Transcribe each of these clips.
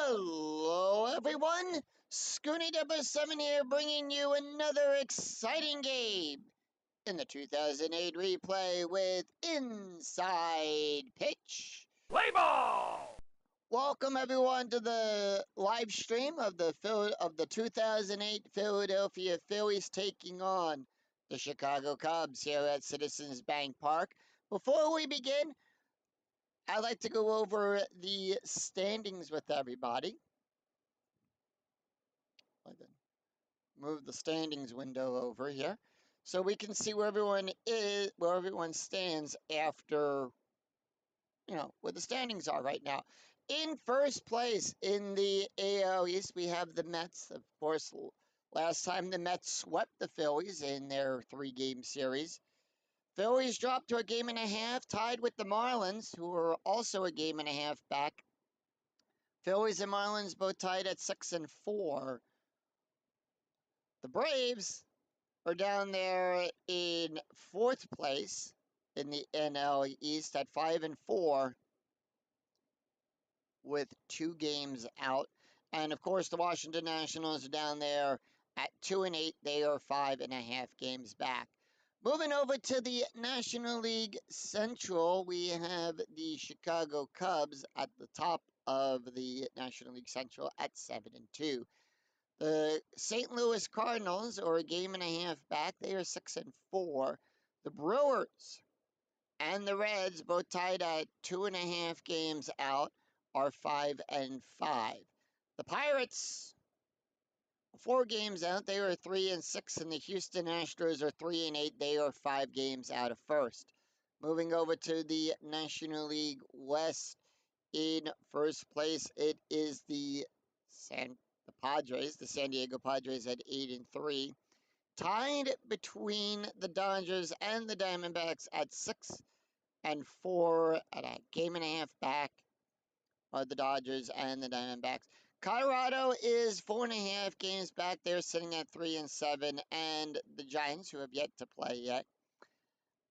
Hello, everyone. Scoony Dipper 7 here, bringing you another exciting game in the 2008 replay with Inside Pitch. Play ball! Welcome, everyone, to the live stream of the 2008 Philadelphia Phillies taking on the Chicago Cubs here at Citizens Bank Park. Before we begin, I'd like to go over the standings with everybody. Move the standings window over here so we can see where everyone stands after, where the standings are right now. In first place in the AL East, we have the Mets. Of course, last time the Mets swept the Phillies in their 3-game series. Phillies dropped to a game and a half, tied with the Marlins, who are also a game and a half back. Phillies and Marlins both tied at 6-4. The Braves are down there in fourth place in the NL East at 5-4 with 2 games out. And of course, the Washington Nationals are down there at 2-8. They are 5.5 games back. Moving over to the National League Central, we have the Chicago Cubs at the top of the National League Central at 7-2. The St. Louis Cardinals are a game and a half back. They are 6-4. The Brewers and the Reds, both tied at 2.5 games out, are 5-5. The Pirates, 4 games out. They are 3-6, and the Houston Astros are 3-8. They are 5 games out of first. Moving over to the National League West, in first place, it is the Padres, the San Diego Padres at 8-3. Tied between the Dodgers and the Diamondbacks at 6-4, at a game and a half back are the Dodgers and the Diamondbacks. Colorado is 4.5 games back. They're sitting at 3-7, and the Giants, who have yet to play yet,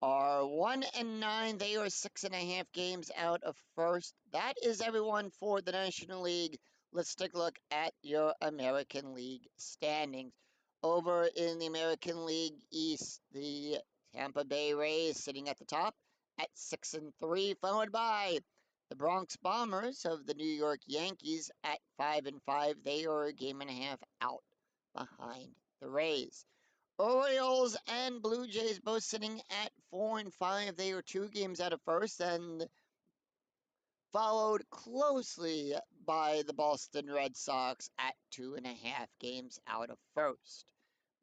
are 1-9. They are 6.5 games out of first. That is everyone for the National League. Let's take a look at your American League standings. Over in the American League East, the Tampa Bay Rays sitting at the top at 6-3, followed by the Bronx Bombers of the New York Yankees at 5-5. They are a game and a half out behind the Rays. Orioles and Blue Jays both sitting at 4-5. They are 2 games out of first, and followed closely by the Boston Red Sox at 2.5 games out of first.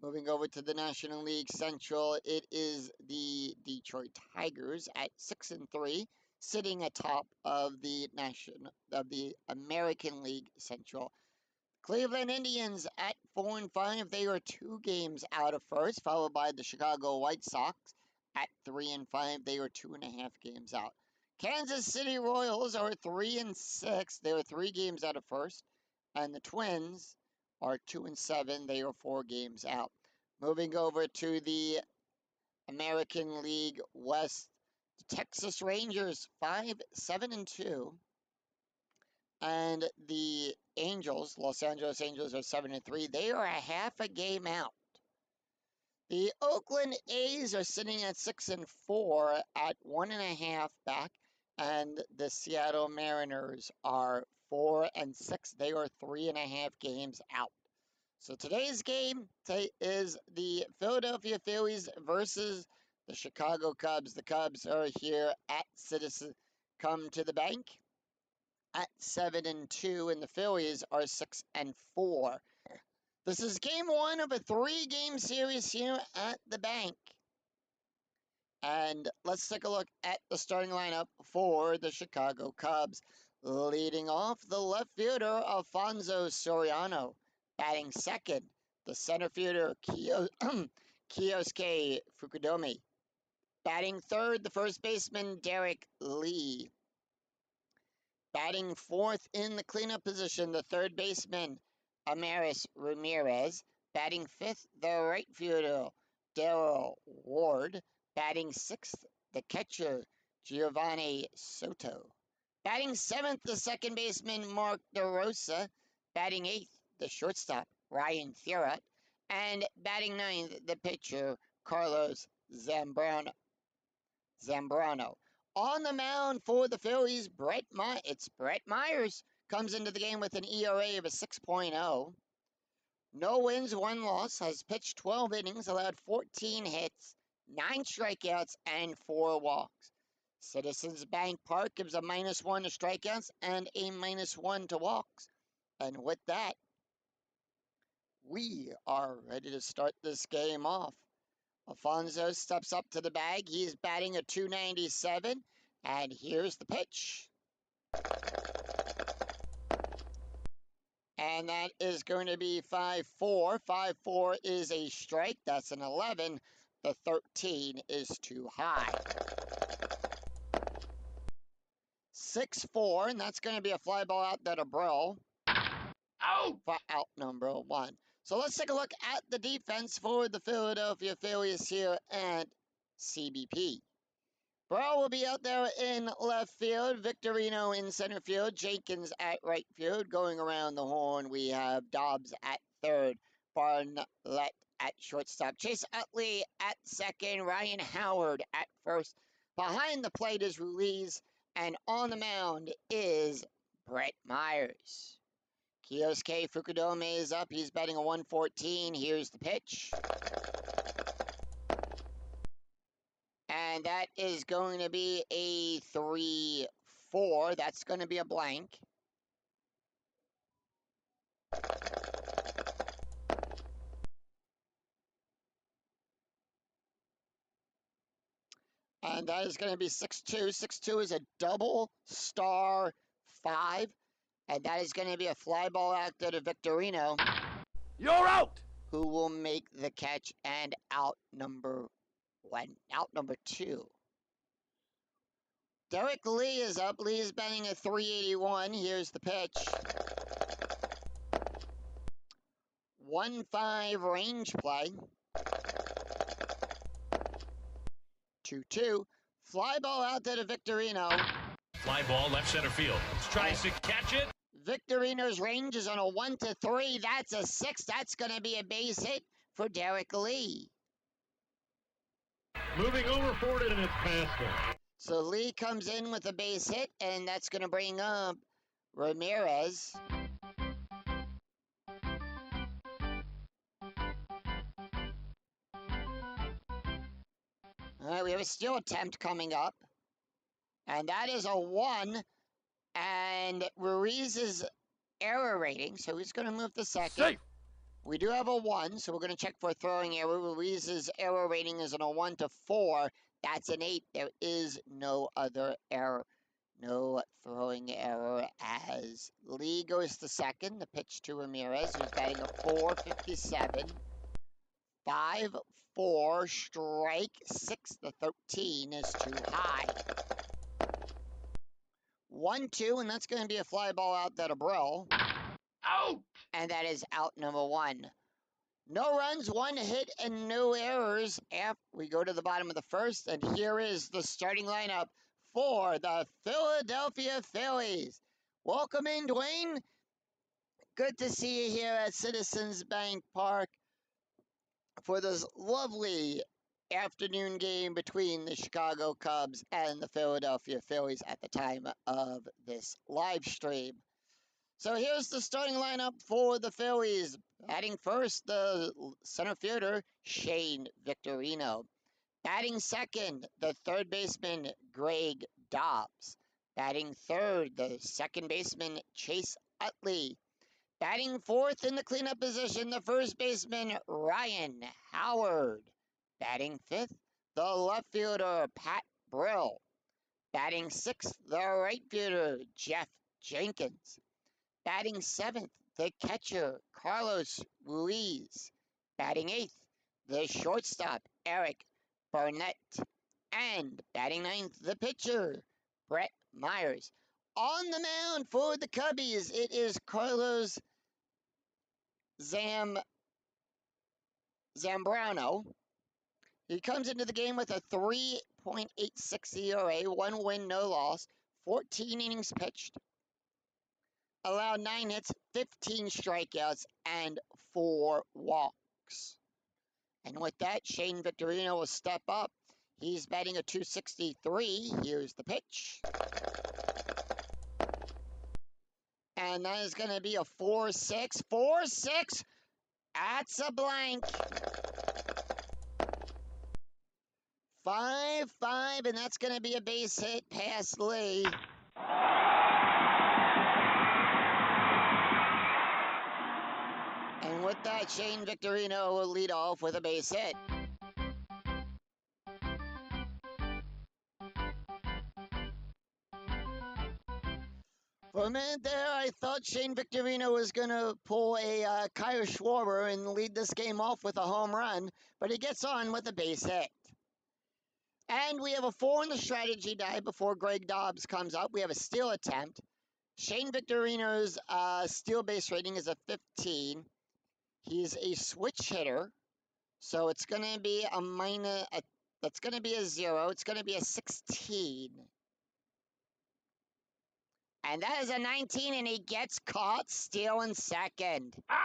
Moving over to the National League Central, it is the Detroit Tigers at 6-3, sitting atop of the American League Central. Cleveland Indians at 4-5. They are 2 games out of first, followed by the Chicago White Sox at 3-5. They are 2.5 games out. Kansas City Royals are 3-6. They are 3 games out of first. And the Twins are 2-7. They are 4 games out. Moving over to the American League West, the Texas Rangers 7-2. And the Angels, Los Angeles Angels, are 7-3. They are a half a game out. The Oakland A's are sitting at 6-4 at 1.5 back. And the Seattle Mariners are 4-6. They are 3.5 games out. So today's game is the Philadelphia Phillies versus the Chicago Cubs. The Cubs are here at Citizens Come to the Bank at 7-2, and the Phillies are 6-4. This is game 1 of a 3-game series here at the bank. And let's take a look at the starting lineup for the Chicago Cubs. Leading off, the left fielder, Alfonso Soriano. Batting second, the center fielder, Kiyosuke Fukudomi. Batting third, the first baseman, Derek Lee. Batting fourth in the cleanup position, the third baseman, Amaris Ramirez. Batting fifth, the right fielder, Darrell Ward. Batting sixth, the catcher, Giovanni Soto. Batting 7th, the second baseman, Mark DeRosa. Batting 8th, the shortstop, Ryan Thierot. And batting 9th, the pitcher, Carlos Zambrano. On the mound for the Phillies, it's Brett Myers. Comes into the game with an ERA of a 6.0. No wins, 1 loss. Has pitched 12 innings, allowed 14 hits, 9 strikeouts, and 4 walks. Citizens Bank Park gives a -1 to strikeouts and a -1 to walks. And with that, we are ready to start this game off. Alfonso steps up to the bag. He's batting a .297, and here's the pitch. And that is going to be 5-4. 5-4 is a strike. That's an 11. The 13 is too high. 6-4, and that's going to be a fly ball out there to Brill. Out! For out number 1. So let's take a look at the defense for the Philadelphia Phillies here at CBP. Brill will be out there in left field, Victorino in center field, Jenkins at right field. Going around the horn, we have Dobbs at third, Barnett at shortstop, Chase Utley at second, Ryan Howard at first. Behind the plate is Ruiz, and on the mound is Brett Myers. Kiyosuke Fukudome is up. He's batting a 114. Here's the pitch. And that is going to be a 3-4. That's going to be a blank. And that is going to be 6-2. 6-2 is a double star 5. And that is going to be a fly ball out there to Victorino. You're out! Who will make the catch and out number 1. Out number 2. Derek Lee is up. Lee is batting a .381. Here's the pitch. 1-5 range play. 2-2. Fly ball out there to Victorino. Fly ball left center field. Tries to catch it. Victorino's range is on a 1-3. That's a 6. That's going to be a base hit for Derek Lee. Moving over forward, and it's past him. So Lee comes in with a base hit, and that's going to bring up Ramirez. All right, we have a steal attempt coming up. And that is a 1. And Ruiz's error rating, so he's going to move to second. Safe. We do have a 1, so we're going to check for a throwing error. Ruiz's error rating is on a 1-4. That's an 8. There is no other error. No throwing error as Lee goes to second. The pitch to Ramirez, who's batting a .457. 5-4, strike 6. The 13 is too high. 1-2, and that's going to be a fly ball out there to Brill. Out! And that is out number 1. No runs, 1 hit, and no errors. We go to the bottom of the first, and here is the starting lineup for the Philadelphia Phillies. Welcome in, Dwayne. Good to see you here at Citizens Bank Park for this lovely afternoon game between the Chicago Cubs and the Philadelphia Phillies at the time of this live stream. So here's the starting lineup for the Phillies. Batting first, the center fielder, Shane Victorino. Batting second, the third baseman, Greg Dobbs. Batting third, the second baseman, Chase Utley. Batting fourth in the cleanup position, the first baseman, Ryan Howard. Batting fifth, the left fielder, Pat Brill. Batting sixth, the right fielder, Jeff Jenkins. Batting seventh, the catcher, Carlos Ruiz. Batting eighth, the shortstop, Eric Barnett. And batting ninth, the pitcher, Brett Myers. On the mound for the Cubbies, it is Carlos Zambrano. He comes into the game with a 3.86 ERA, 1 win, no loss, 14 innings pitched, allowed 9 hits, 15 strikeouts, and 4 walks. And with that, Shane Victorino will step up. He's batting a .263. Here's the pitch. And that is going to be a 4-6. 4-6. That's a blank. 5-5, and that's going to be a base hit past Lee. And with that, Shane Victorino will lead off with a base hit. For a minute there, I thought Shane Victorino was going to pull a Kyle Schwarber and lead this game off with a home run, but he gets on with a base hit. And we have a 4 in the strategy die before Greg Dobbs comes up. We have a steal attempt. Shane Victorino's steal base rating is a 15. He's a switch hitter, so it's going to be that's going to be a 0. It's going to be a 16. And that is a 19, and he gets caught stealing second. Ow!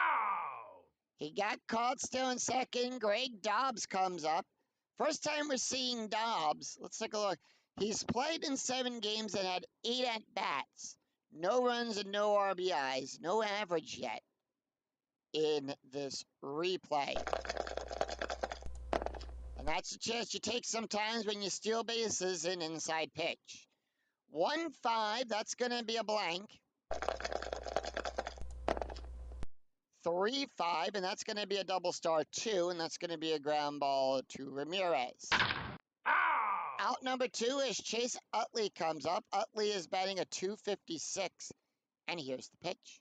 He got caught stealing second. Greg Dobbs comes up. First time we're seeing Dobbs. Let's take a look. He's played in 7 games and had 8 at-bats. No runs and no RBIs. No average yet in this replay. And that's a chance you take sometimes when you steal bases in inside pitch. 1-5, that's going to be a blank. 3-5, and that's going to be a double star 2, and that's going to be a ground ball to Ramirez. Ow! Out number 2 is Chase Utley comes up. Utley is batting a .256, and here's the pitch.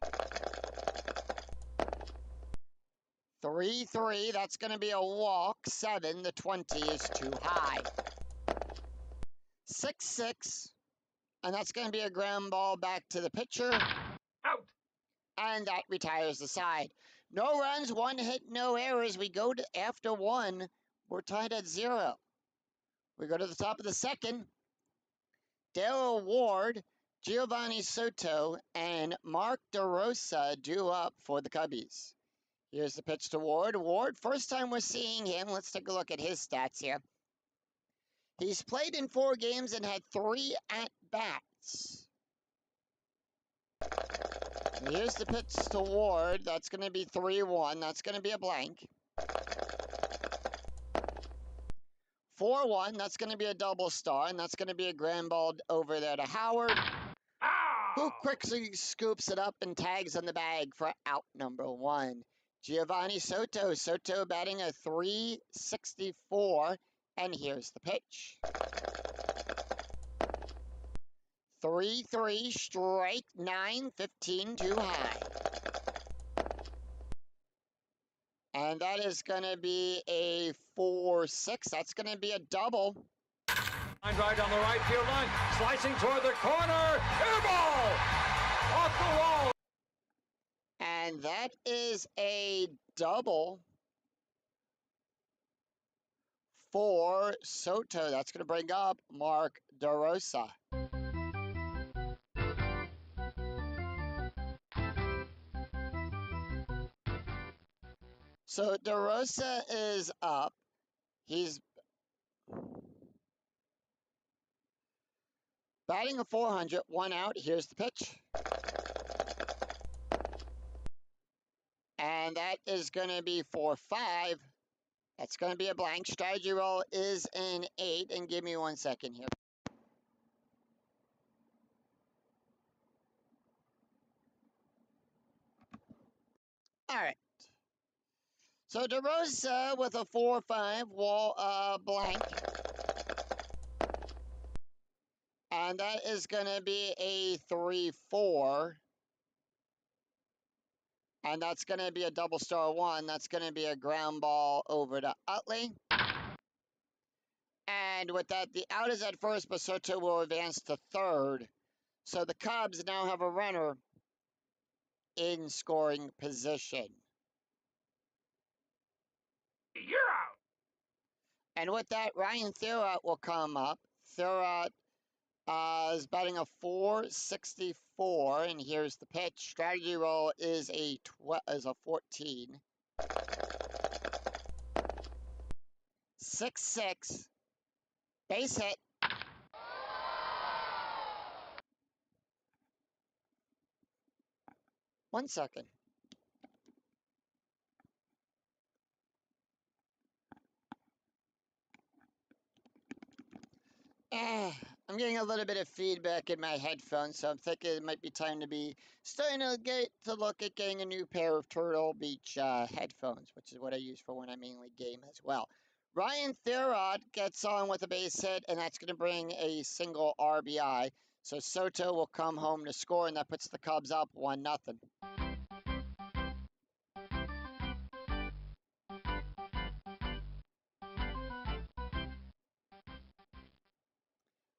3-3, that's going to be a walk. 7, the 20 is too high. 6-6, and that's going to be a ground ball back to the pitcher. Out! And that retires the side. No runs, 1 hit, no errors. We go to after 1. We're tied at 0. We go to the top of the second. Darryl Ward, Giovanni Soto, and Mark DeRosa due up for the Cubbies. Here's the pitch to Ward. Ward, first time we're seeing him. Let's take a look at his stats here. He's played in 4 games and had 3 at-bats. Here's the pitch to Ward. That's going to be 3-1. That's going to be a blank. 4-1. That's going to be a double star, and that's going to be a ground ball over there to Howard, who Ow! quickly scoops it up and tags on the bag for out number 1. Giovanni Soto. Soto batting a .364, and here's the pitch. 3-3, strike 9, 15 too high. And that is going to be a 4-6. That's going to be a double. Line drive down the right field line, slicing toward the corner, air ball, off the wall. And that is a double for Soto. That's going to bring up Mark DeRosa. So DeRosa is up. He's batting a .400, 1 out. Here's the pitch. And that is going to be 4-5. That's going to be a blank. Strategy roll is an 8. And give me 1 second here. All right. So DeRosa with a 4-5 wall blank. And that is going to be a 3-4. And that's going to be a double star 1. That's going to be a ground ball over to Utley. And with that, the out is at first, but Soto will advance to third. So the Cubs now have a runner in scoring position. You're out! And with that, Ryan Thurrott will come up. Thurrott Is batting a 464, and here's the pitch. Strategy roll is a 14. 6-6. Base hit. One second. I'm getting a little bit of feedback in my headphones, so I'm thinking it might be time to be starting to get to look at getting a new pair of Turtle Beach headphones, which is what I use for when I mainly game as well. Ryan Thurrott gets on with a base hit, and that's going to bring a single RBI. So Soto will come home to score, and that puts the Cubs up 1-0.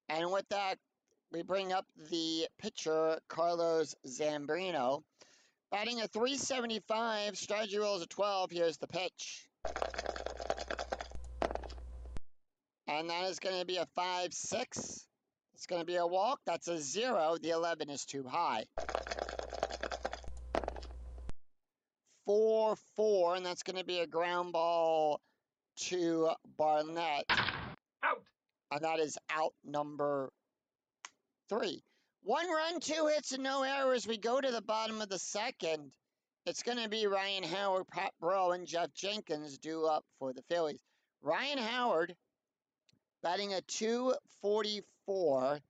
And with that, we bring up the pitcher, Carlos Zambrino. Batting a 375, strategy rolls a 12. Here's the pitch. And that is going to be a 5-6. It's going to be a walk. That's a 0. The 11 is too high. 4-4, and that's going to be a ground ball to Barnett. Out. And that is out number 3. 1 run, 2 hits, and no errors. We go to the bottom of the second. It's going to be Ryan Howard, Pat Burrell, and Jeff Jenkins due up for the Phillies. Ryan Howard batting a 244.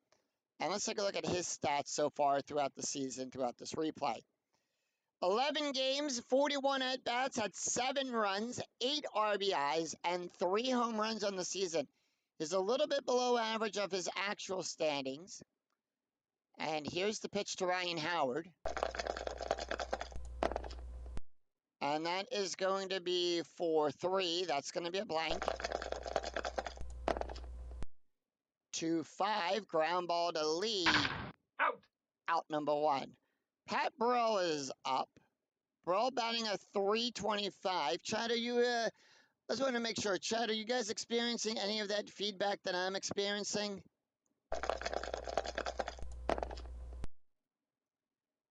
And let's take a look at his stats so far throughout the season, throughout this replay. 11 games, 41 at-bats, had 7 runs, 8 RBIs, and 3 home runs on the season. He's a little bit below average of his actual standings. And here's the pitch to Ryan Howard. And that is going to be 4-3. That's going to be a blank. 2-5. Ground ball to Lee. Out. Out number 1. Pat Burrell is up. Burrell batting a 325. Chad, are you, I just want to make sure. Chad, are you guys experiencing any of that feedback that I'm experiencing?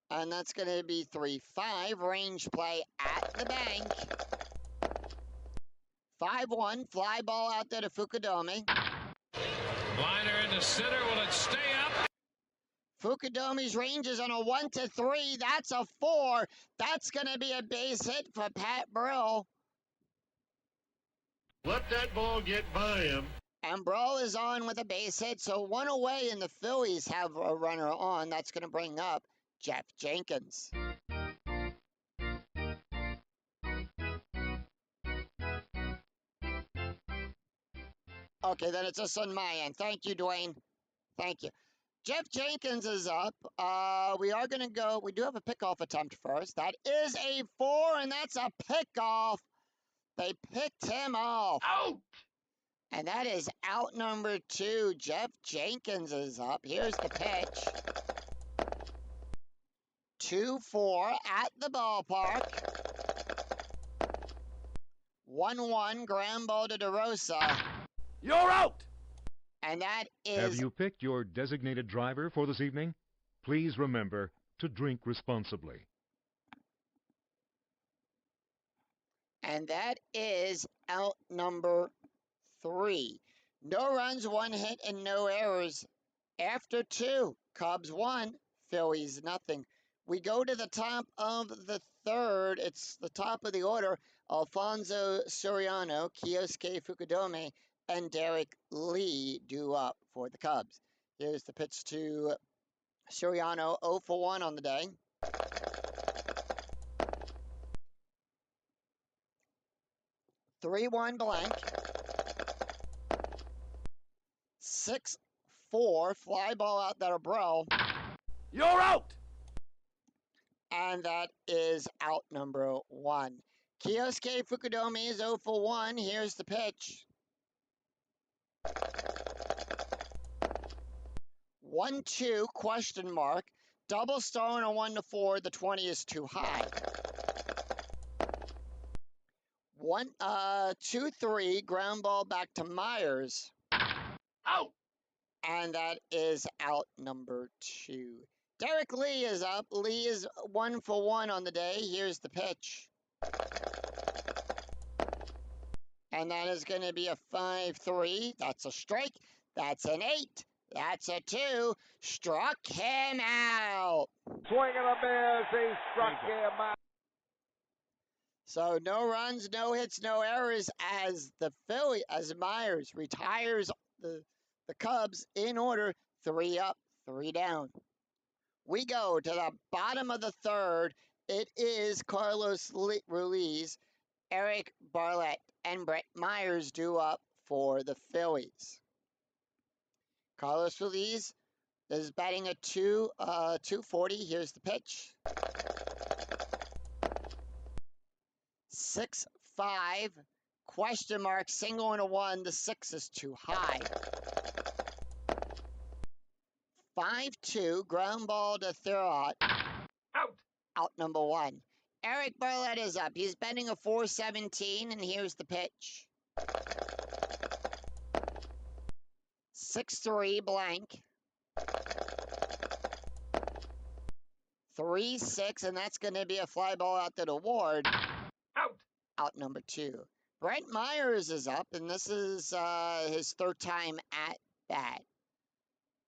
And that's going to be 3-5. Range play at the bank. 5-1. Fly ball out there to Fukudome. Liner into center. Will it stay up? Fukudome's range is on a 1-3. That's a 4. That's going to be a base hit for Pat Burrell. Let that ball get by him. And Burrell is on with a base hit, so 1 away, and the Phillies have a runner on. That's going to bring up Jeff Jenkins. Okay, then it's just on my end. Thank you, Dwayne. Thank you. Jeff Jenkins is up. We are going to go. We do have a pickoff attempt first. That is a 4, and that's a pickoff. They picked him off. Out. And that is out number 2. Jeff Jenkins is up. Here's the pitch. 2-4 at the ballpark. 1-1 ground ball to DeRosa. You're out. And that Have is you picked your designated driver for this evening? Please remember to drink responsibly. out number 3. No runs, 1 hit, and no errors. After 2, Cubs 1, Phillies nothing. We go to the top of the 3rd. It's the top of the order. Alfonso Soriano, Kiyosuke Fukudome, and Derek Lee due up for the Cubs. Here's the pitch to Soriano, 0 for 1 on the day. (3-1) blank. 6-4 fly ball out there, bro. You're out. And that is out number 1. Kiyosuke Fukudome is 0 for 1. Here's the pitch. 1-2 question mark. Double star and a 1-4. The 20 is too high. 2-3 ground ball back to Myers. Out. And that is out number 2. Derek Lee is up. Lee is 1 for 1 on the day. Here's the pitch. And that is going to be a 5-3. That's a strike. That's an 8. That's a 2. Struck him out. Swing and a miss. He struck him out. So no runs, no hits, no errors as Myers retires the Cubs in order, 3 up, 3 down. We go to the bottom of the 3rd. It is Carlos Ruiz, Eric Barlett, and Brett Myers due up for the Phillies. Carlos Ruiz is batting a 240. Here's the pitch. 6-5, question mark, single and a 1. The 6 is too high. 5-2, ground ball to Thurrott. Out number 1. Eric Barlett is up. He's batting a 417, and here's the pitch. 6-3, blank. 3-6, and that's going to be a fly ball out to the Ward. Out number 2. Brett Myers is up, and this is his 3rd time at bat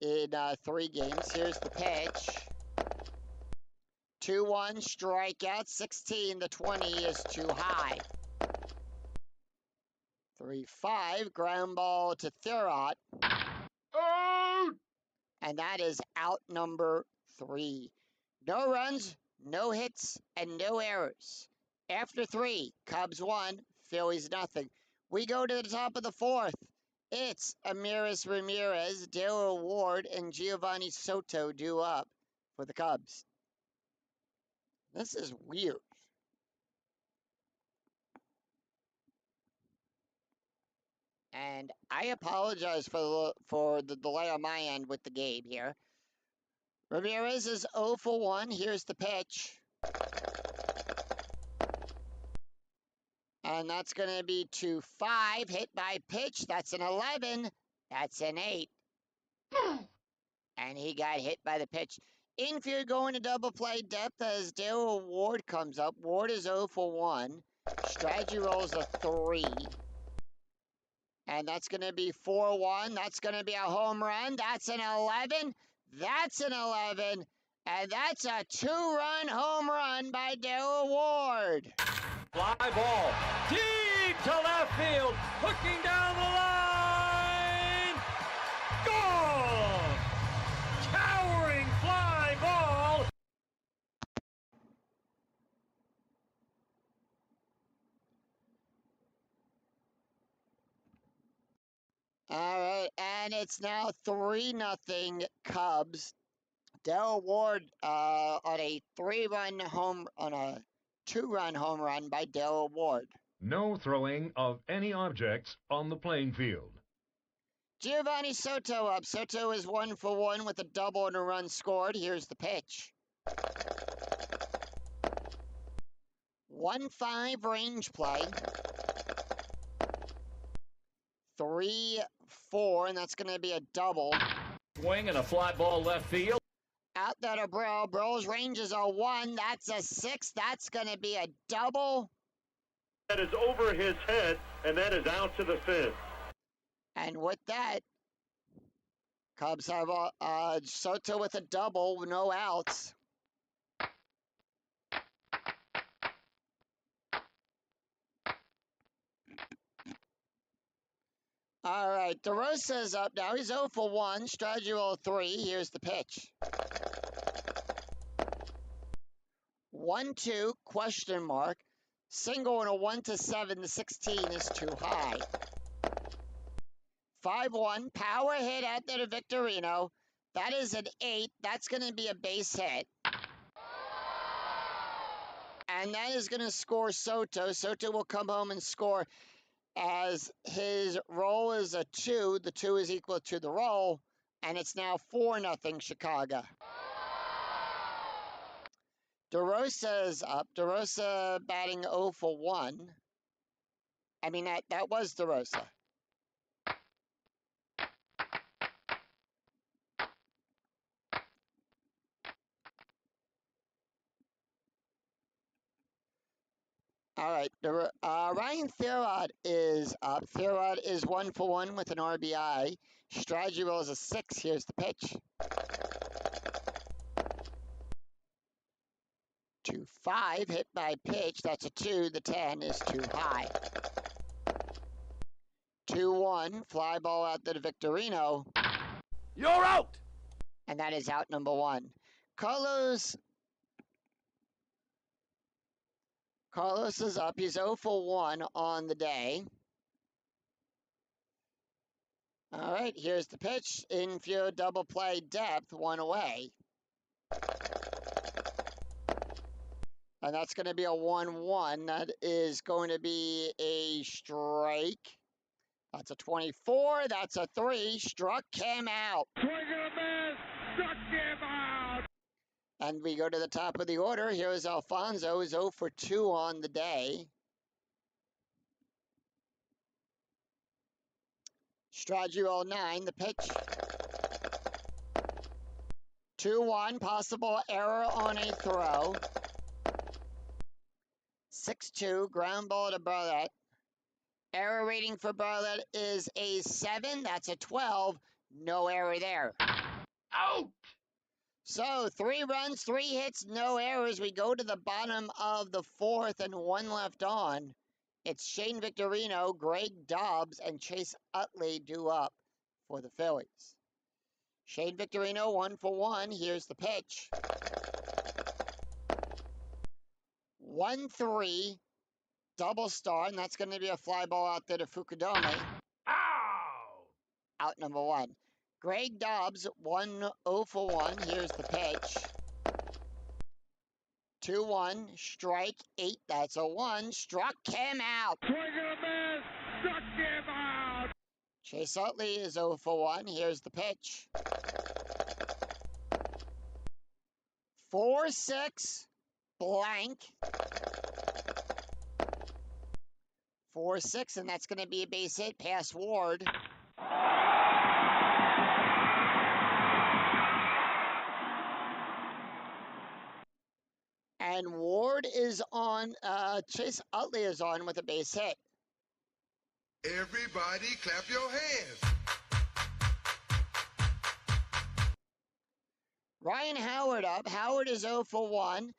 in 3 games. Here's the pitch. 2-1, strikeout. 16, the 20 is too high. 3-5, ground ball to Thurrott. Out! And that is out number 3. No runs, no hits, and no errors. After 3, Cubs 1, Phillies nothing. We go to the top of the 4th. It's Amiris Ramirez, Dale Ward, and Giovanni Soto due up for the Cubs. This is weird. And I apologize for the delay on my end with the game here. Ramirez is 0 for 1. Here's the pitch. And that's going to be 2-5. Hit by pitch. That's an 11. That's an 8. And he got hit by the pitch. Infield going to double play depth as Dale Ward comes up. Ward is 0 for 1. Strategy rolls a 3. And that's going to be 4-1. That's going to be a home run. That's an 11. That's an 11. And that's a 2-run home run by Dale Ward. Fly ball. Deep to left field. Looking down the line. Gone. Towering fly ball. All right, and it's now 3-0 Cubs. Dale Ward on a 2-run home run by Dale Ward. No throwing of any objects on the playing field. Giovanni Soto up. Soto is 1 for 1 with a double and a run scored. Here's the pitch. 1-5 range play. 3-4, and that's going to be a double. Swing and a fly ball left field. Out there to Brill. Brill's range is a 1. That's a 6. That's going to be a double. That is over his head, and that is out to the 5th. And with that, Cubs have Soto with a double, no outs. All right, DeRosa is up now. He's 0 for 1. Strategy roll 3. Here's the pitch. 1-2, question mark. Single and a 1-7. The 16 is too high. 5-1, power hit out there to Victorino. That is an 8. That's going to be a base hit. And that is going to score Soto. Soto will come home and score as his roll is a 2. The 2 is equal to the roll. And it's now 4-0 Chicago. DeRosa is up. DeRosa batting 0 for 1. I mean, that was DeRosa. All right. Ryan Thurrott is up. Thurrott is 1 for 1 with an RBI. Strategy roll is a 6. Here's the pitch. 2-5 hit by pitch. That's a 2. The 10 is too high. 2-1 fly ball out to Victorino. You're out! And that is out number 1. Carlos is up. He's 0 for 1 on the day. All right, here's the pitch. Infield double play depth, 1 away. And that's going to be a 1-1. That is going to be a strike. That's a 24. That's a 3. Struck him out. Swing and a miss! Struck him out! And we go to the top of the order. Here's Alfonso. He's 0 for 2 on the day. Strategy roll 9, the pitch. 2-1, possible error on a throw. 6-2, ground ball to Bartlett. Error rating for Bartlett is a 7. That's a 12. No error there. Out! So 3 runs, 3 hits, no errors. We go to the bottom of the 4th and 1 left on. It's Shane Victorino, Greg Dobbs, and Chase Utley due up for the Phillies. Shane Victorino, 1 for 1. Here's the pitch. 1-3, double star, and that's going to be a fly ball out there to Fukudome. Ow! Out number 1. Greg Dobbs, 0 for 1. Here's the pitch. 2-1, strike 8. That's a 1. Struck him out. Swing and a miss! Struck him out! Chase Utley is 0 for 1. Here's the pitch. 4-6, blank. 4-6, and that's going to be a base hit past Ward. And Ward is on, Chase Utley is on with a base hit. Everybody clap your hands. Ryan Howard up. Howard is 0 for 1.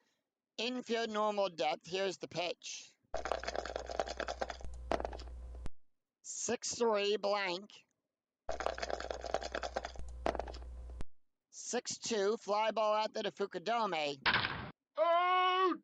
Infield normal depth. Here's the pitch. 6-3, blank. 6-2, fly ball out there to Fukudome. Out!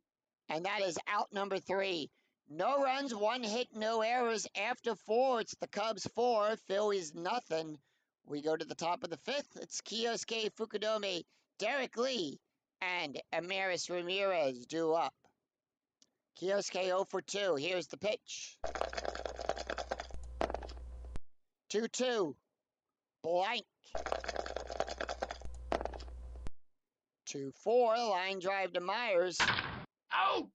And that is out number 3. No runs, 1 hit, no errors. After 4, it's the Cubs 4, Phillies nothing. We go to the top of the 5th. It's Kiyosuke Fukudome, Derek Lee, and Amaris Ramirez due up. Kiyosuke 0 for 2. Here's the pitch. 2-2, blank. 2-4, line drive to Myers. Out!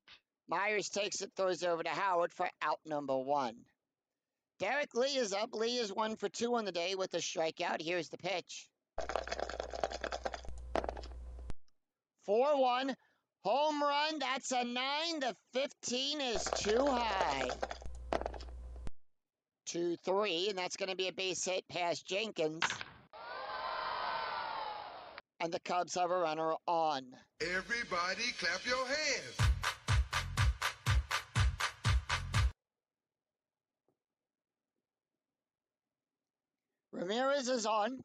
Myers takes it, throws over to Howard for out number 1. Derek Lee is up. Lee is 1 for 2 on the day with a strikeout. Here's the pitch. 4-1, home run. That's a 9. The 15 is too high. 2-3, and that's going to be a base hit past Jenkins. And the Cubs have a runner on. Everybody clap your hands. Ramirez is on,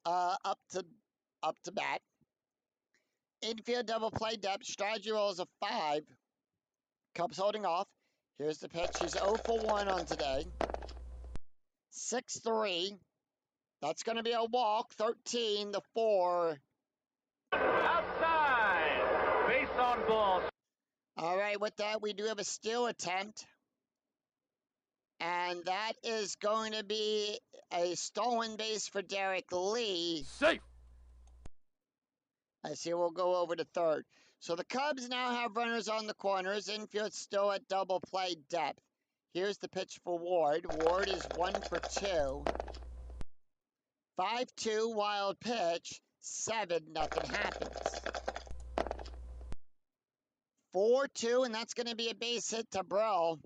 up to bat. Infield double play depth. Strategy roll is a 5. Cubs holding off. Here's the pitch. He's 0 for 1 on today. 6-3. That's going to be a walk. 13, the 4. Outside! Base on ball. All right, with that, we do have a steal attempt. And that is going to be a stolen base for Derek Lee. Safe! I see we'll go over to third. So the Cubs now have runners on the corners. Infield still at double play depth. Here's the pitch for Ward. Ward is 1 for 2. 5-2, wild pitch. 7, nothing happens. 4-2, and that's going to be a base hit to Brill.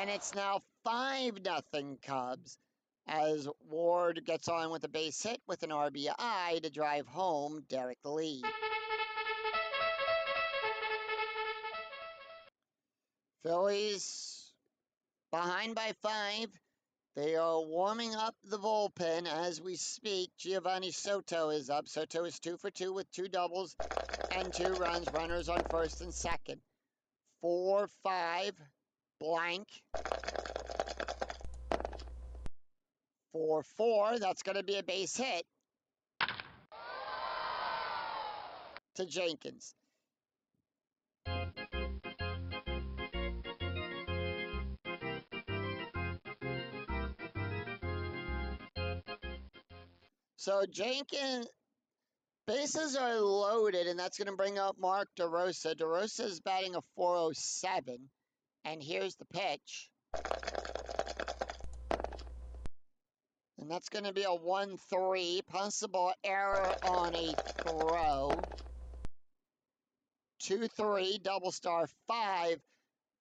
And it's now 5-0 Cubs as Ward gets on with a base hit with an RBI to drive home Derek Lee. Phillies behind by 5. They are warming up the bullpen as we speak. Giovanni Soto is up. Soto is 2 for 2 with 2 doubles and 2 runs. Runners on first and second. 4-5 blank. 4-4. That's going to be a base hit to Jenkins. So Jenkins, bases are loaded, and that's going to bring up Mark DeRosa. DeRosa is batting a 407, and here's the pitch. And that's going to be a 1-3, possible error on a throw. 2-3, double star 5.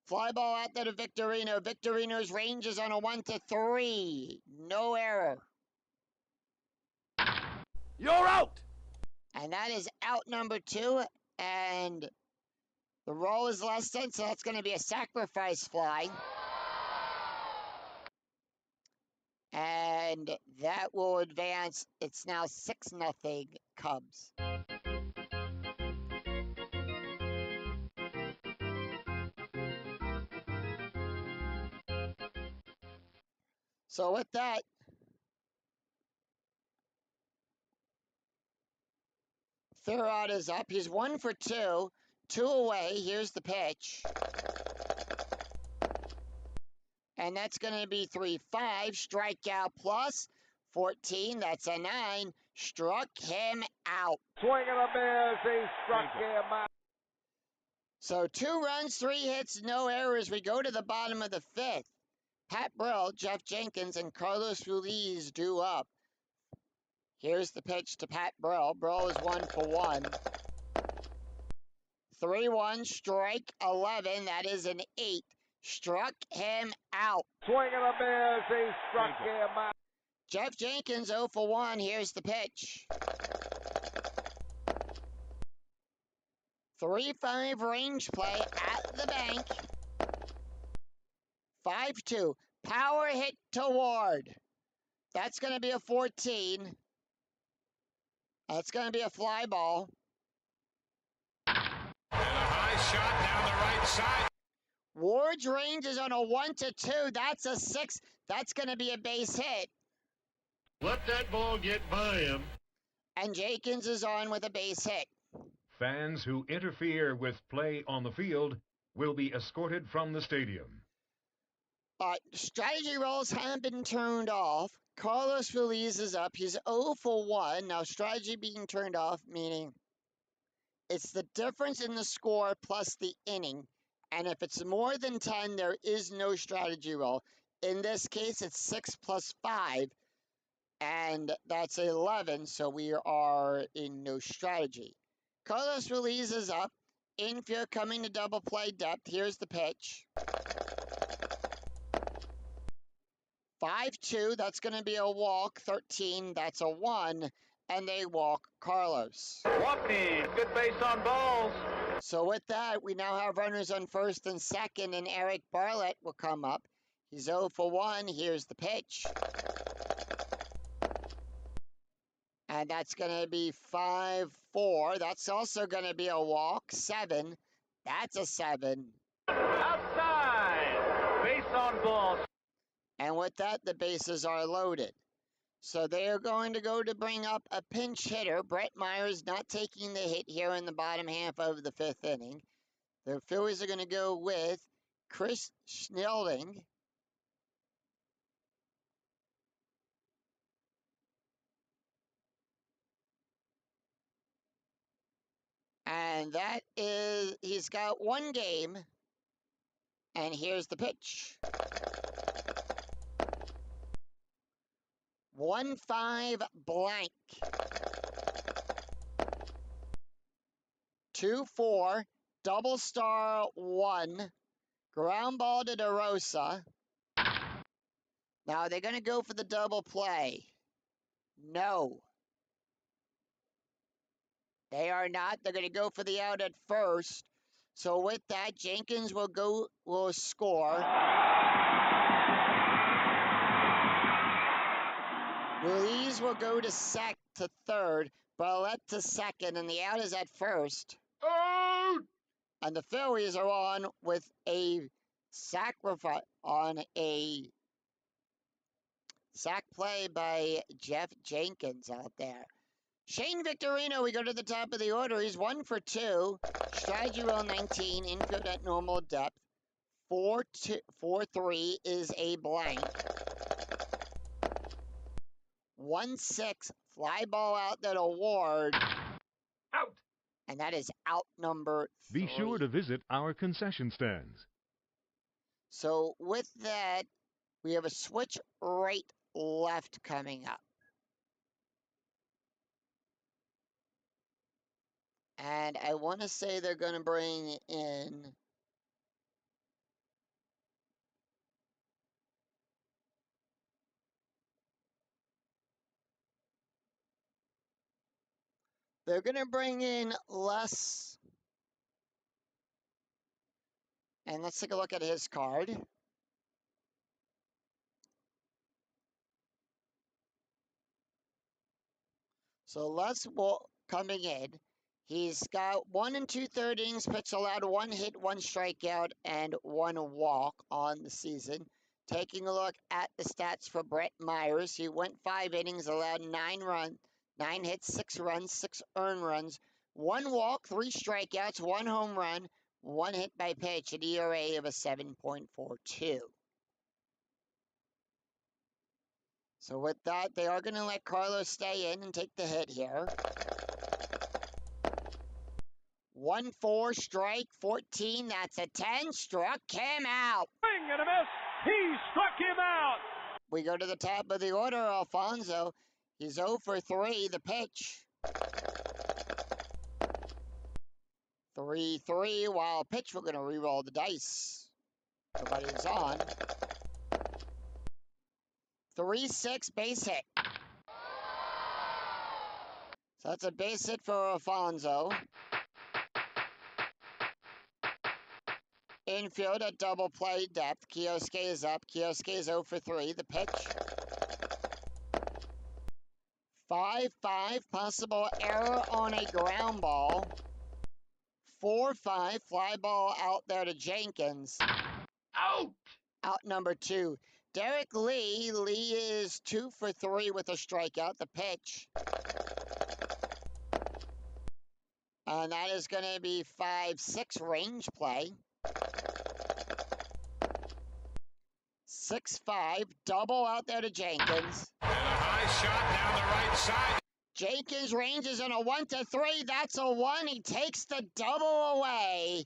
Fly ball out there to Victorino. Victorino's range is on a 1-3. No error. You're out! And that is out number 2. And the roll is less than, so that's going to be a sacrifice fly. And that will advance. It's now 6-0 Cubs. So with that, Thurrott is up. He's 1 for 2. 2 away. Here's the pitch. And that's going to be 3-5. Strikeout plus 14. That's a 9. Struck him out. Swing and a miss. He struck him out. So 2 runs, 3 hits, no errors. We go to the bottom of the 5th. Pat Brill, Jeff Jenkins, and Carlos Ruiz due up. Here's the pitch to Pat Brill. Brill is 1 for 1. 3-1, strike 11. That is an 8. Struck him out. Swing and a miss. He struck him out. Jeff Jenkins 0 for 1. Here's the pitch. 3-5 range play at the bank. 5-2. Power hit to Ward. That's going to be a 14. That's going to be a fly ball. And a high shot down the right side. Ward's range is on a 1-2. That's a 6. That's going to be a base hit. Let that ball get by him. And Jenkins is on with a base hit. Fans who interfere with play on the field will be escorted from the stadium. Strategy rolls have been turned off. Carlos Ruiz is up. He's 0 for 1. Now, strategy being turned off, meaning it's the difference in the score plus the inning. And if it's more than 10, there is no strategy roll. In this case, it's 6 plus 5. And that's 11, so we are in no strategy. Carlos Ruiz is up. Infield coming to double play depth. Here's the pitch. 5-2, that's going to be a walk. 13, that's a 1. And they walk Carlos. Walking. Good base on balls. So with that, we now have runners on first and second, and Eric Barlett will come up. He's 0 for 1. Here's the pitch. And that's going to be 5-4. That's also going to be a walk. 7. That's a 7. Outside. Base on balls. And with that, the bases are loaded. So they are going to go to bring up a pinch hitter. Brett Myers not taking the hit here in the bottom half of the 5th inning. The Phillies are going to go with Chris Schnelling. And that is, he's got 1 game. And here's the pitch. 1-5 blank. 2-4, double star 1, ground ball to DeRosa. Now, they're going to go for the double play. No. They are not. They're going to go for the out at first. So with that, Jenkins will score. Ruiz will go to third, Barlett to second, and the out is at first. Out! And the Phillies are on with a sac play by Jeff Jenkins out there. Shane Victorino, we go to the top of the order. He's 1 for 2. Strategy roll 19, infield at normal depth. 4-3 is a blank. 1-6, fly ball out that award. Out. And that is out number 3. Be sure to visit our concession stands. So with that, we have a switch right-left coming up. And I want to say they're going to bring in... They're going to bring in Les. And let's take a look at his card. So Les coming in. He's got 1 2/3 innings pitched, allowed 1 hit, 1 strikeout, and 1 walk on the season. Taking a look at the stats for Brett Myers, he went 5 innings, allowed 9 hits, 6 runs, 6 earned runs, 1 walk, 3 strikeouts, 1 home run, 1 hit by pitch, an ERA of a 7.42. So with that, they are going to let Carlos stay in and take the hit here. 1-4, strike 14. That's a 10. Struck him out. Swing and a miss. He struck him out. We go to the top of the order. Alfonso. He's 0 for 3. The pitch. 3-3. While pitch, we're going to re-roll the dice. Everybody's on. 3-6 base hit. So that's a base hit for Alfonso. Infield at double play depth. Kioske is up. Kioske is 0 for 3. The pitch. 5-5. Possible error on a ground ball. 4-5. Fly ball out there to Jenkins. Out! Out number 2. Derek Lee. Lee is 2 for 3 with a strikeout. The pitch. And that is going to be 5-6 range play. 6-5, double out there to Jenkins. And a high shot down the right side. Jenkins ranges in a 1-3. That's a 1. He takes the double away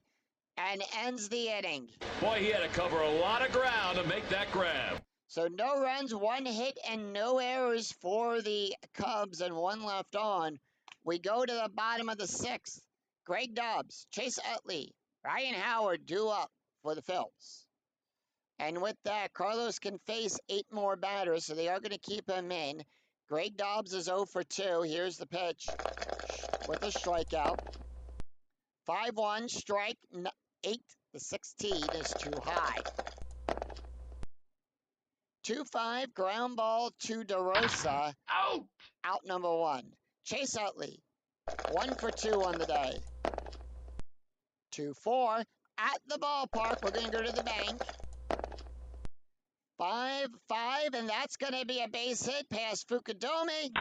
and ends the inning. Boy, he had to cover a lot of ground to make that grab. So no runs, 1 hit, and no errors for the Cubs, and 1 left on. We go to the bottom of the 6th. Greg Dobbs, Chase Utley, Ryan Howard due up for the Phils. And with that, Carlos can face 8 more batters, so they are going to keep him in. Greg Dobbs is 0 for 2. Here's the pitch with a strikeout. 5-1, strike 8. The 16 is too high. 2-5, ground ball to DeRosa. Out! Out number 1. Chase Utley, 1 for 2 on the day. 2-4, at the ballpark. We're going to go to the bank. 5-5, and that's going to be a base hit past Fukudome.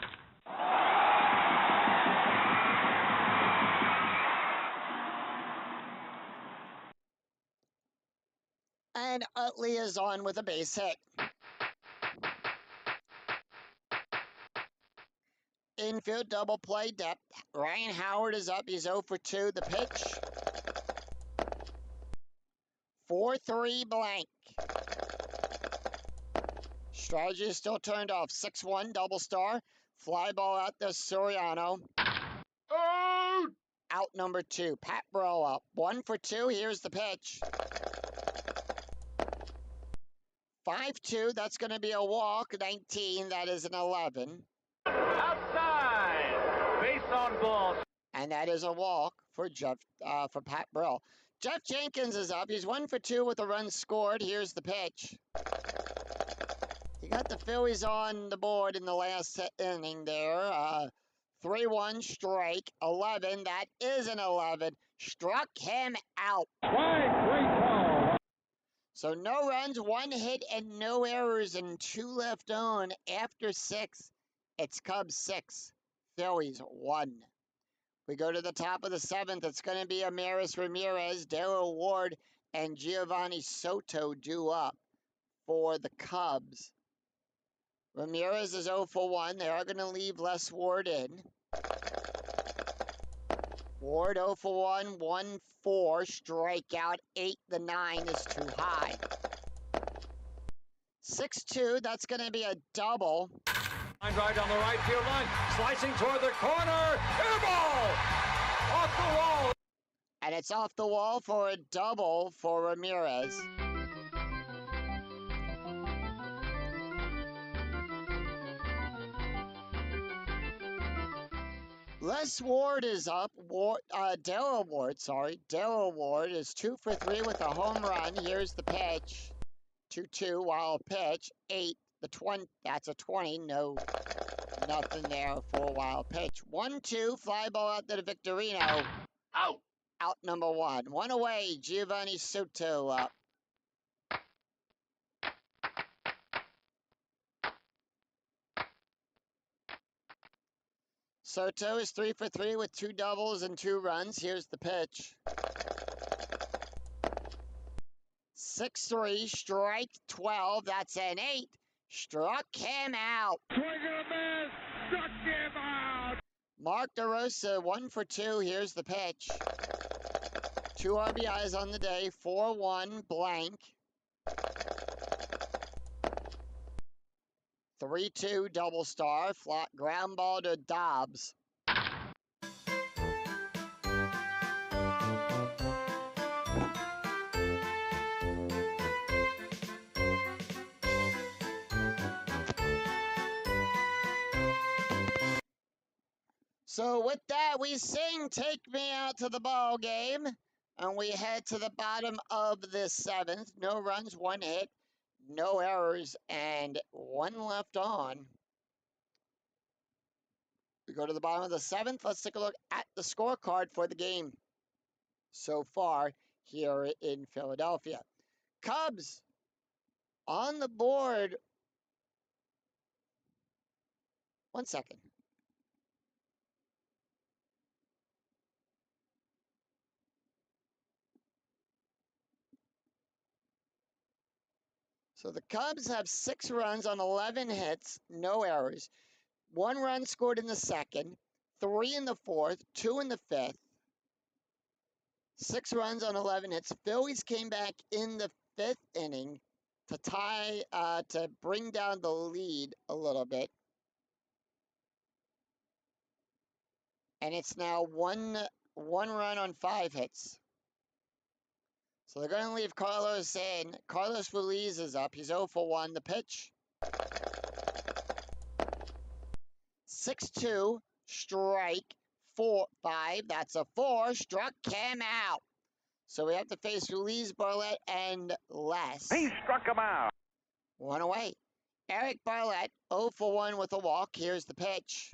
And Utley is on with a base hit. Infield double play depth. Ryan Howard is up. He's 0 for 2. The pitch. 4-3 blank. Strategy is still turned off. 6-1 double star. Fly ball out to Soriano. Out! out number 2. Pat Burrell up. 1 for 2. Here's the pitch. 5-2. That's going to be a walk. 19. That is an 11. Outside. Base on ball. And that is a walk for for Pat Burrell. Jeff Jenkins is up. He's 1 for 2 with a run scored. Here's the pitch. He got the Phillies on the board in the last inning there. 3-1 strike. 11. That is an 11. Struck him out. So no runs, 1 hit, and no errors, and 2 left on after 6. It's Cubs 6, Phillies 1. We go to the top of the 7th. It's going to be Amaris Ramirez, Darryl Ward, and Giovanni Soto due up for the Cubs. Ramirez is 0 for 1. They are going to leave Les Ward in. Ward 0 for 1, 1-4, strikeout, 8. The 9 is too high. 6-2, that's going to be a double. Line drive down the right field line, slicing toward the corner, air ball! Off the wall! And it's off the wall for a double for Ramirez. Les Ward is up. Darryl Ward is 2 for 3 with a home run. Here's the pitch. 2-2, wild pitch. 8, the 20. That's a 20. No, nothing there for a wild pitch. 1-2, fly ball out to Victorino. Out. Out number 1. 1 away. Giovanni Soto up. Soto is 3 for 3 with 2 doubles and 2 runs. Here's the pitch. 6-3, strike 12. That's an 8. Struck him out. Swing and a miss. Struck him out. Mark DeRosa, 1 for 2. Here's the pitch. 2 RBIs on the day. 4-1 blank. 3-2 double star. Flat ground ball to Dobbs. So with that, we sing "Take Me Out to the Ball Game," and we head to the bottom of the 7th. No runs, 1 hit, no errors, and 1 left on. We go to the bottom of the 7th. Let's take a look at the scorecard for the game so far here in Philadelphia. Cubs on the board. 1 second. So the Cubs have 6 runs on 11 hits, no errors. 1 run scored in the 2nd, 3 in the 4th, 2 in the 5th. 6 runs on 11 hits. Phillies came back in the 5th inning to to bring down the lead a little bit. And it's now one run on 5 hits. So they're going to leave Carlos in. Carlos Feliz is up. He's 0 for 1. The pitch. 6-2. Strike. 4-5. That's a 4. Struck him out. So we have to face Feliz, Barlett, and Les. He struck him out. 1 away. Eric Barlett, 0 for 1 with a walk. Here's the pitch.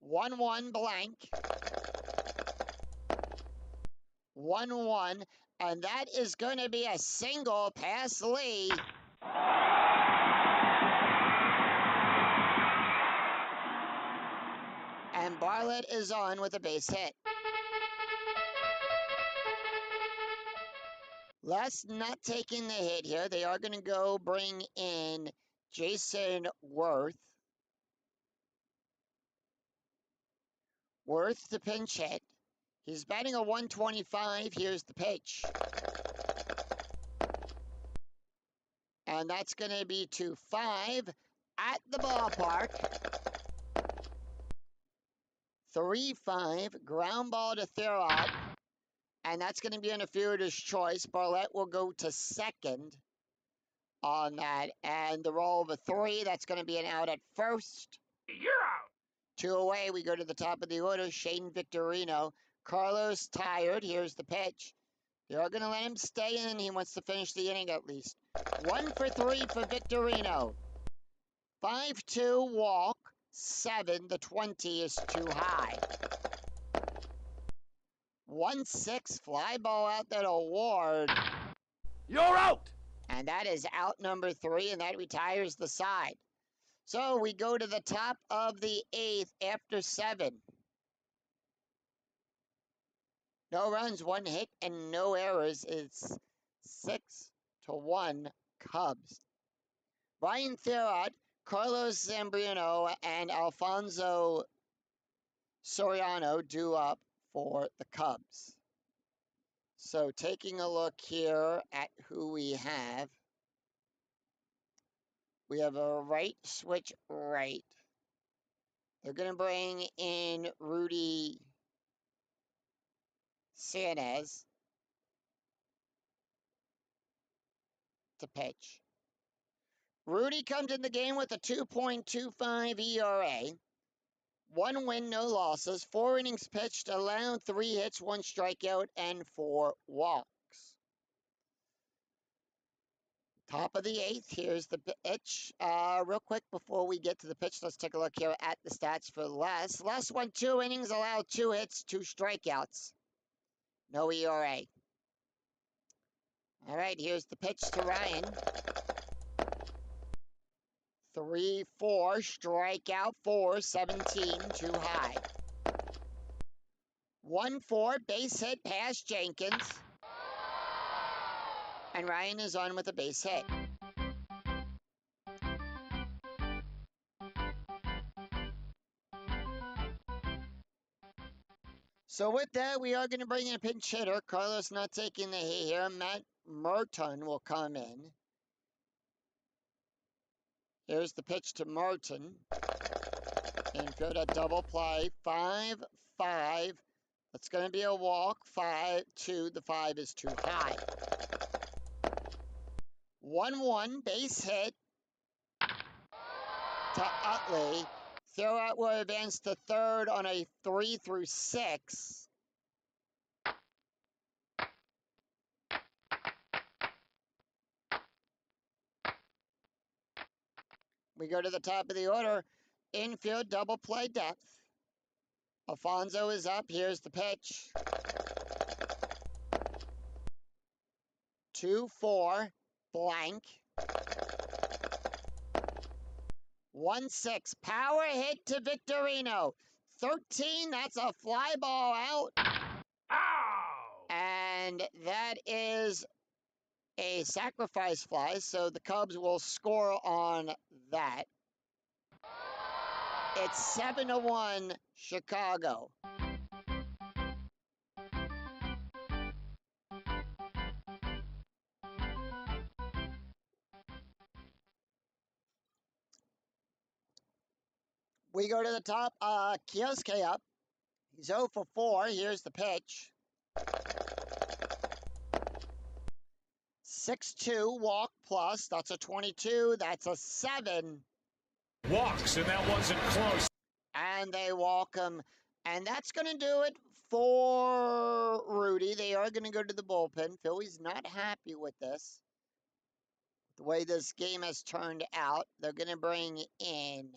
1-1 blank. 1-1, and that is going to be a single past Lee. And Barlett is on with a base hit. Les not taking the hit here. They are going to go bring in Jason Worth. Worth to pinch hit. He's batting a 125. Here's the pitch. And that's going to be 2-5 at the ballpark. 3-5, ground ball to Thurrott, and that's going to be an a fielder's choice. Barlett will go to second on that, and the roll of a 3, that's going to be an out at first. You're out. 2 away, we go to the top of the order. Shane Victorino. Carlos tired. Here's the pitch. They're going to let him stay in. He wants to finish the inning at least. 1 for 3 for Victorino. 5-2 walk. 7. The 20 is too high. 1-6 fly ball out that award. You're out. And that is out number 3, and that retires the side. So we go to the top of the 8th after 7. No runs, 1 hit, and no errors. It's 6-1 Cubs. Ryan Thurrott, Carlos Zambrano, and Alfonso Soriano due up for the Cubs. So taking a look here at who we have. We have a right switch right. They're going to bring in Rudy Sanchez to pitch. Rudy comes in the game with a 2.25 ERA. 1 win, no losses. 4 innings pitched, allowed 3 hits, 1 strikeout, and 4 walks. Top of the 8th, here's the pitch. Real quick before we get to the pitch, let's take a look here at the stats for Les. Les won 2 innings, allowed 2 hits, 2 strikeouts. No ERA. All right, here's the pitch to Ryan. 3-4, strikeout 4, 17, too high. 1-4, base hit past Jenkins. And Ryan is on with a base hit. So with that, we are going to bring in a pinch hitter. Carlos not taking the hit here. Matt Merton will come in. Here's the pitch to Merton. Infield a double play. 5-5. That's going to be a walk. 5-2. The 5 is too high. 1-1. Base hit to Utley. Throwout will advance to third on a 3-6. We go to the top of the order. Infield double play depth. Alfonso is up. Here's the pitch. 2-4. Blank. 1-6. Power hit to Victorino. 13. That's a fly ball out. Ow. And that is a sacrifice fly, so the Cubs will score on that. It's 7-1 Chicago. We go to the top. Kioske up. He's 0 for 4. Here's the pitch. 6-2 walk plus. That's a 22. That's a 7. Walks, and that wasn't close. And they walk him. And that's going to do it for Rudy. They are going to go to the bullpen. Philly's not happy with this. The way this game has turned out, they're going to bring in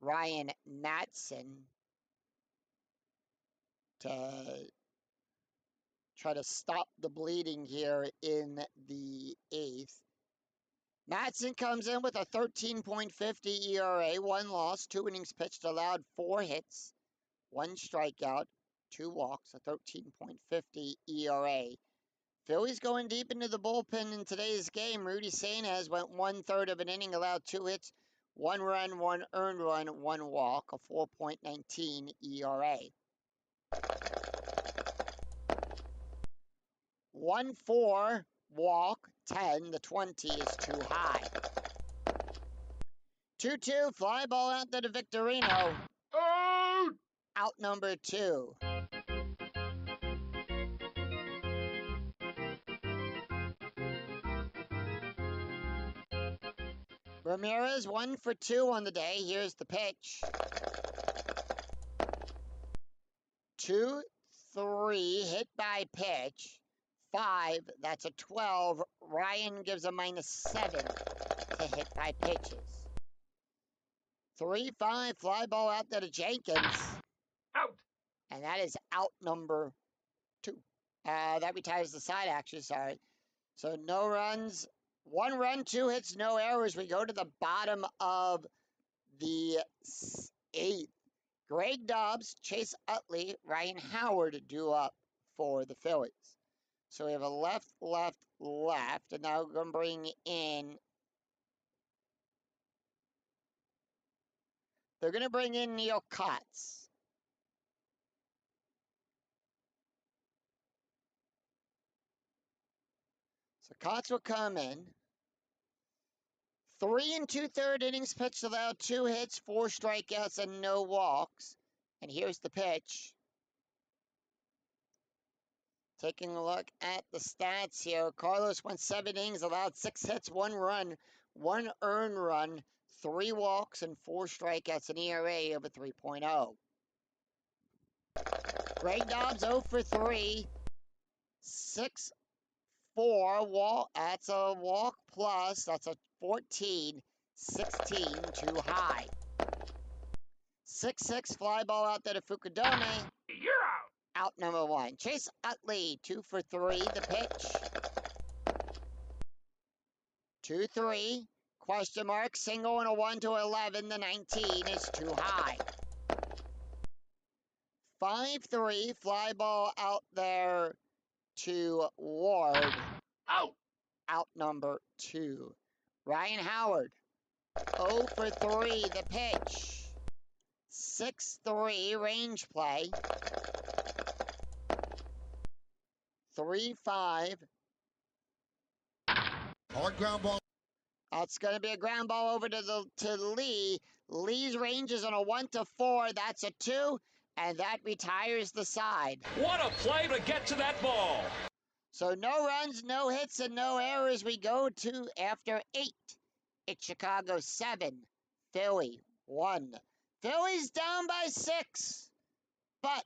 Ryan Matson to try to stop the bleeding here in the 8th. Matson comes in with a 13.50 ERA, 1 loss, 2 innings pitched, allowed 4 hits, 1 strikeout, 2 walks, a 13.50 ERA. Phillies going deep into the bullpen in today's game. Rudy Sanchez went 1/3 of an inning, allowed 2 hits, 1 run, 1 earned run, 1 walk, a 4.19 ERA. 1-4 walk, 10. The 20 is too high. 2-2 fly ball out to Victorino. Out. Out number 2. Ramirez 1 for 2 on the day. Here's the pitch. 2-3 hit by pitch. 5, that's a 12. Ryan gives a -7 to hit by pitches. 3-5 fly ball out there to Jenkins. Out. And that is out number 2. That retires the side, actually, sorry. So no runs, 1 run, 2 hits, no errors. We go to the bottom of the 8th. Greg Dobbs, Chase Utley, Ryan Howard due up for the Phillies. So we have a left, and now we're going to bring in. They're going to bring in Neil Kotz. So Kotz will come in. 3 2/3 innings pitched, allowed 2 hits, 4 strikeouts, and no walks. And here's the pitch. Taking a look at the stats here. Carlos went 7 innings, allowed 6 hits, 1 run, 1 earned run, 3 walks, and 4 strikeouts, an ERA of a 3.0. Greg Dobbs 0 for 3, 6-4 walk. That's a walk plus. That's a 14, 16 too high. 6-6 fly ball out there to Fukudome. You're out. Out number 1. Chase Utley 2 for 3. The pitch. 2-3. Question mark. Single and a 1 to 11. The 19 is too high. 5-3 fly ball out there to Ward. Out. Out number 2. Ryan Howard 0 for 3. The pitch. 6-3 range play. 3-5. Hard ground ball. That's going to be a ground ball over to Lee. Lee's range is on a 1 to 4. That's a 2, and that retires the side. What a play to get to that ball. So no runs, no hits, and no errors. We go to after 8. It's Chicago 7, Philly 1. Phillies down by 6, but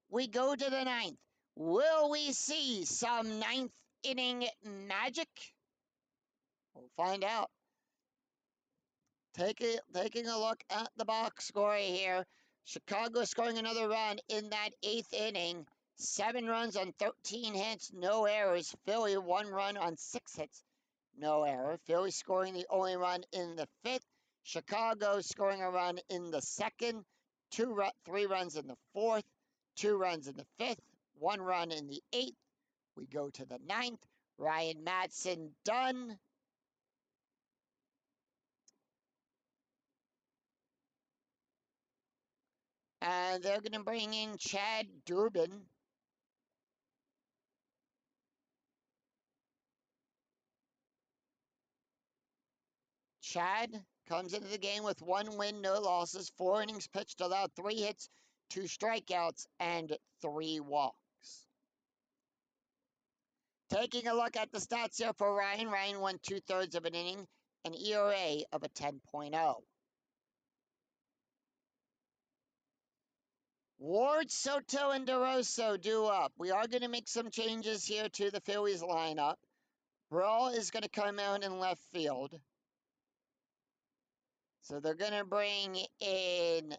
we go to the 9th. Will we see some 9th inning magic? We'll find out. Taking a look at the box score here. Chicago scoring another run in that 8th inning. 7 runs on 13 hits, no errors. Philly 1 run on 6 hits, no error. Philly scoring the only run in the 5th. Chicago scoring a run in the 2nd. 3 runs in the 4th. 2 runs in the 5th. 1 run in the 8th. We go to the 9th. Ryan Madson done. And they're going to bring in Chad Durbin. Chad comes into the game with 1 win, no losses, 4 innings pitched, allowed 3 hits, 2 strikeouts, and 3 walks. Taking a look at the stats here for Ryan. Ryan won 2/3 of an inning, an ERA of a 10.0. Ward, Soto, and DeRosa due up. We are going to make some changes here to the Phillies lineup. Brawl is going to come out in left field. So they're going to bring in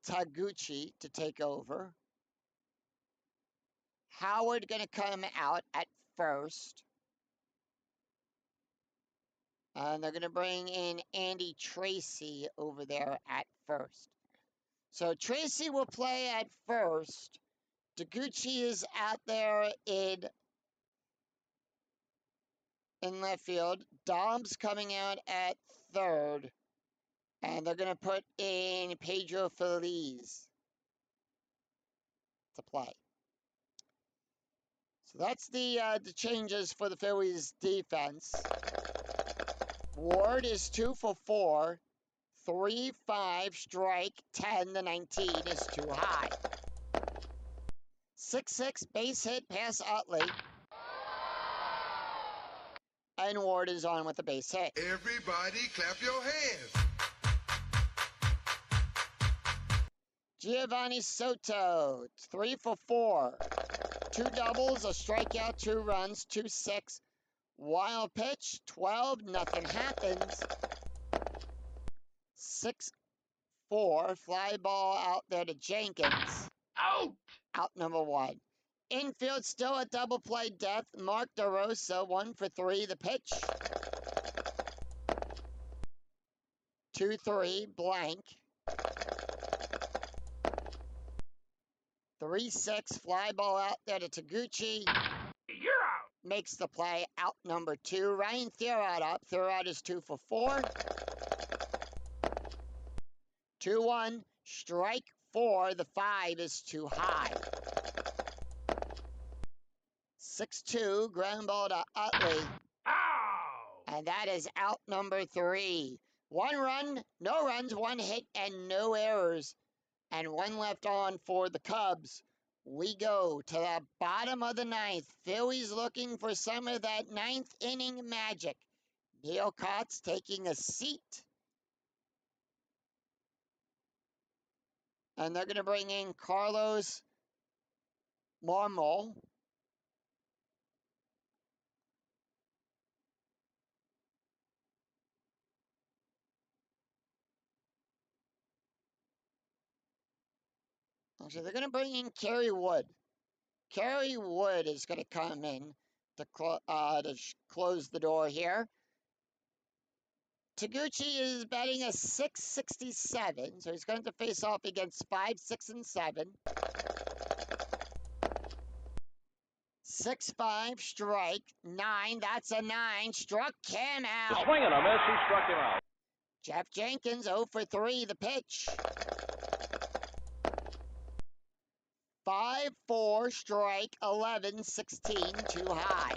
Taguchi to take over. Howard going to come out at first. And they're going to bring in Andy Tracy over there at first. So Tracy will play at first. Taguchi is out there in left field. Dobbs coming out at third. And they're going to put in Pedro Feliz to play. So that's the changes for the Phillies defense. Ward is 2 for 4. 3-5, strike 10. The 19 is too high. 6-6, base hit past Utley. And Ward is on with the base hit. Everybody clap your hands. Giovanni Soto, 3 for 4. 2 doubles, a strikeout, 2 runs, 2-6. Wild pitch, 12, nothing happens. 6-4, fly ball out there to Jenkins. Out! Out number 1. Infield still a double play death. Mark DeRosa, 1 for 3, the pitch. 2-3, blank. 3-6, fly ball out there to Taguchi. You're out! Makes the play, out number 2. Ryan Thurot up. Thurot is 2 for 4. 2-1, strike 4. The 5 is too high. 6-2, ground ball to Utley. Ow! And that is out number 3. 1 run, no runs, 1 hit, and no errors. And 1 left on for the Cubs. We go to the bottom of the 9th. Phillies looking for some of that 9th inning magic. Neil Cott's taking a seat. And they're going to bring in Carlos Marmol. So they're going to bring in Kerry Wood. Kerry Wood is going to come in to close the door here. Taguchi is batting a .667, so he's going to face off against 5, 6, and 7. 6-5, strike 9. That's a 9. Struck him out. Swing and a miss. He struck him out. Jeff Jenkins 0 for 3. The pitch. 5-4, strike 11, 16, too high.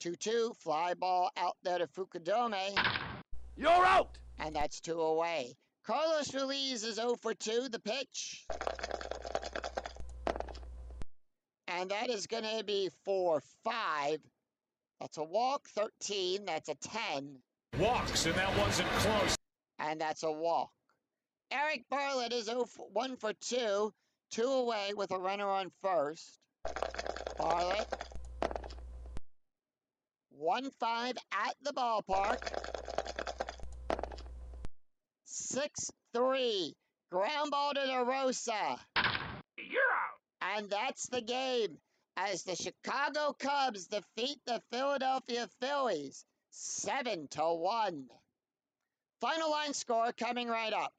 2-2, fly ball out there to Fukudome. You're out! And that's 2 away. Carlos Feliz is 0 for 2. The pitch. And that is going to be 4-5. That's a walk. 13. That's a 10. Walks, and that wasn't close. And that's a walk. Eric Bartlett is 1 for 2. 2 away with a runner on first. Bartlett. 1-5 at the ballpark. 6-3. Ground ball to DeRosa. You're out! And that's the game as the Chicago Cubs defeat the Philadelphia Phillies 7-1. Final line score coming right up.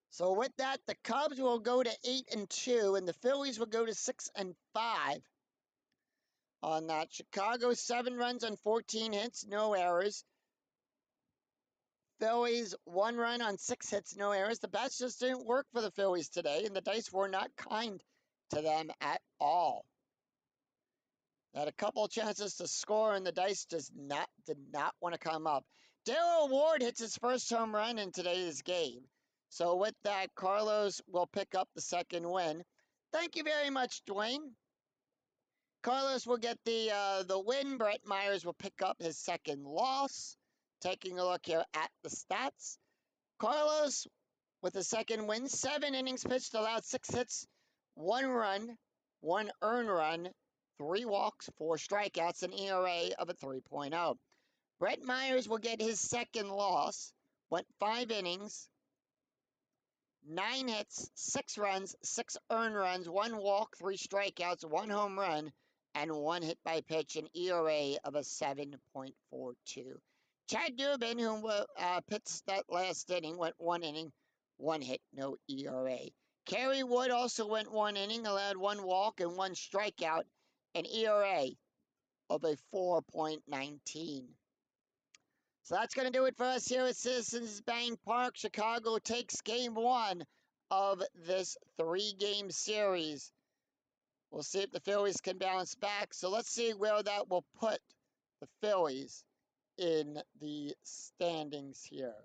So with that, the Cubs will go to 8-2, and the Phillies will go to 6-5. On that, Chicago 7 runs on 14 hits, no errors. Phillies 1 run on 6 hits, no errors. The bats just didn't work for the Phillies today, and the dice were not kind to them at all. They had a couple chances to score, and the dice just did not want to come up. Darryl Ward hits his first home run in today's game. So with that, Carlos will pick up the second win. Thank you very much, Dwayne. Carlos will get the win. Brett Myers will pick up his second loss. Taking a look here at the stats. Carlos with the second win. 7 innings pitched, allowed 6 hits, 1 run, 1 earned run, 3 walks, 4 strikeouts, an ERA of a 3.0. Brett Myers will get his second loss. Went 5 innings, 9 hits, 6 runs, 6 earned runs, 1 walk, 3 strikeouts, 1 home run, and 1 hit by pitch, an ERA of a 7.42. Chad Dubin, who pitched that last inning, went 1 inning, 1 hit, no ERA. Kerry Wood also went 1 inning, allowed 1 walk and 1 strikeout, an ERA of a 4.19. So that's going to do it for us here at Citizens Bank Park. Chicago takes game 1 of this 3-game series. We'll see if the Phillies can bounce back. So let's see where that will put the Phillies in the standings here.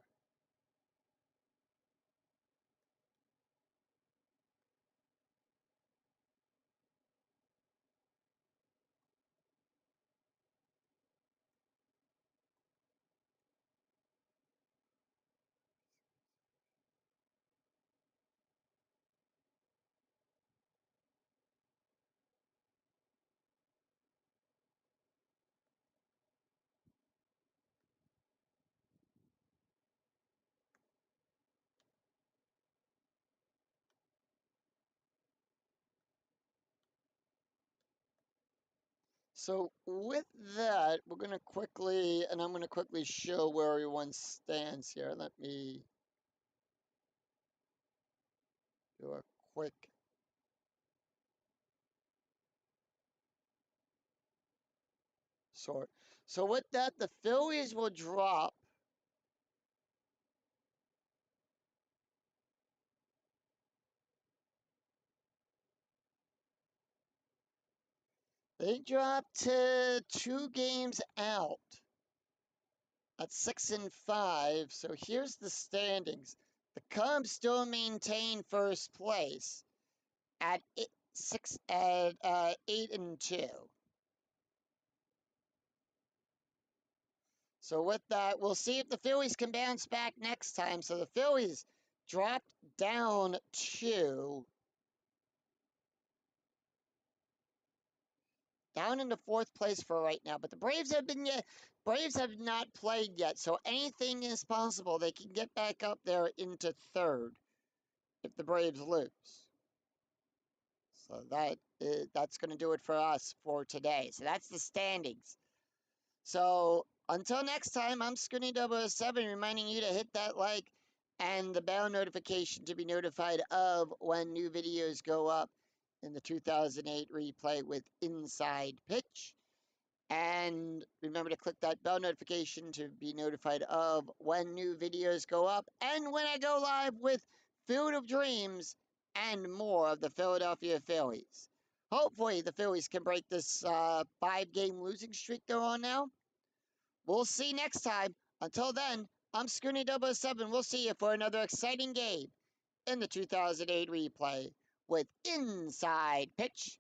So with that, we're going to quickly, and I'm going to quickly show where everyone stands here. Let me do a quick sort. So with that, the Phillies will drop They dropped to 2 games out at 6-5. So here's the standings. The Cubs still maintain first place at 8-2. So with that, we'll see if the Phillies can bounce back next time. So the Phillies dropped down down into 4th place for right now. But the Braves have not played yet, so anything is possible. They can get back up there into 3rd if the Braves lose. So that's going to do it for us for today. So that's the standings. So until next time, I'm Scooney007 reminding you to hit that like and the bell notification to be notified of when new videos go up in the 2008 replay with Inside Pitch. And remember to click that bell notification to be notified of when new videos go up and when I go live with Field of Dreams and more of the Philadelphia Phillies. Hopefully the Phillies can break this 5-game losing streak they're on now. We'll see next time. Until then, I'm Scooney007. We'll see you for another exciting game in the 2008 replay with Inside Pitch.